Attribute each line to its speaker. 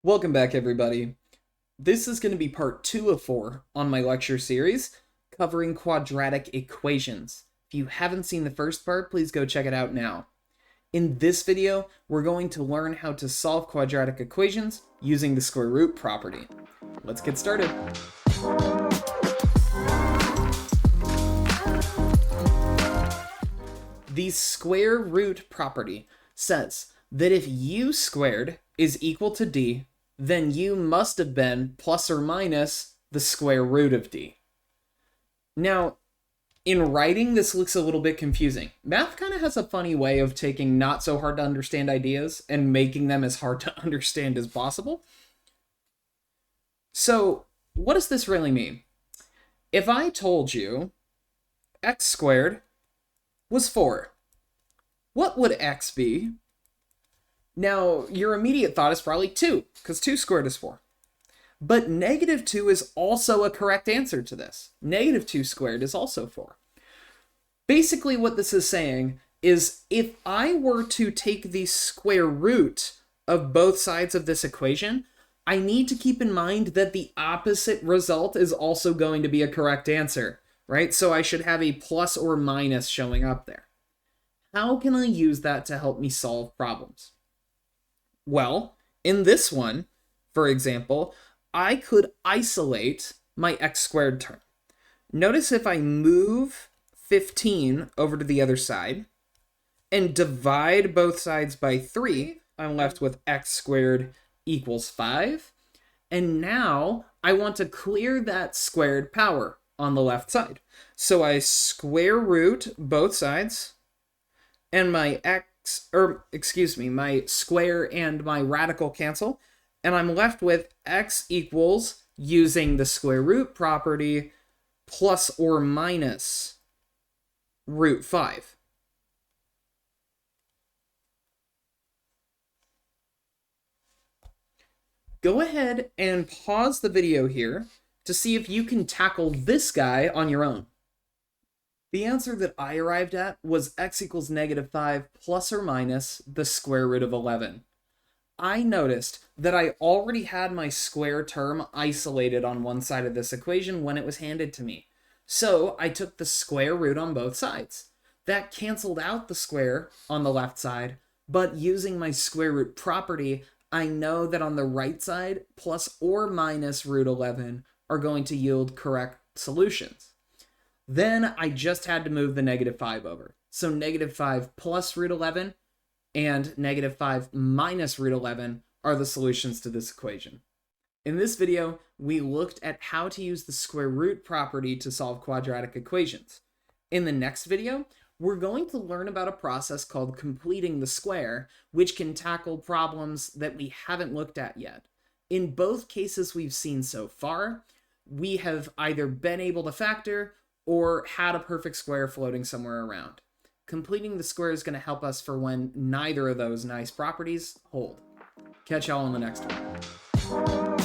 Speaker 1: Welcome back, everybody. This is going to be part 2 of 4 on my lecture series covering quadratic equations. If you haven't seen the first part, please go check it out now. In this video, we're going to learn how to solve quadratic equations using the square root property. Let's get started. The square root property says that if u squared is equal to d, then u must have been plus or minus the square root of d. Now, in writing, this looks a little bit confusing. Math kind of has a funny way of taking not so hard to understand ideas and making them as hard to understand as possible. So, what does this really mean? If I told you x squared was 4, what would x be? Now, your immediate thought is probably 2, because 2 squared is 4. But negative 2 is also a correct answer to this. Negative 2 squared is also 4. Basically, what this is saying is if I were to take the square root of both sides of this equation, I need to keep in mind that the opposite result is also going to be a correct answer, right? So I should have a plus or minus showing up there. How can I use that to help me solve problems? Well, in this one, for example, I could isolate my x squared term. Notice if I move 15 over to the other side and divide both sides by 3, I'm left with x squared equals 5. And now I want to clear that squared power on the left side. So I square root both sides, and my my square and my radical cancel, and I'm left with x equals, using the square root property, plus or minus root 5. Go ahead and pause the video here to see if you can tackle this guy on your own. The answer that I arrived at was x equals negative 5 plus or minus the square root of 11. I noticed that I already had my square term isolated on one side of this equation when it was handed to me. So I took the square root on both sides. That canceled out the square on the left side, but using my square root property, I know that on the right side, plus or minus root 11 are going to yield correct solutions. Then I just had to move the negative 5 over. So negative 5 plus root 11 and negative 5 minus root 11 are the solutions to this equation. In this video, we looked at how to use the square root property to solve quadratic equations. In the next video, we're going to learn about a process called completing the square, which can tackle problems that we haven't looked at yet. In both cases we've seen so far, we have either been able to factor or had a perfect square floating somewhere around. Completing the square is going to help us for when neither of those nice properties hold. Catch y'all on the next one.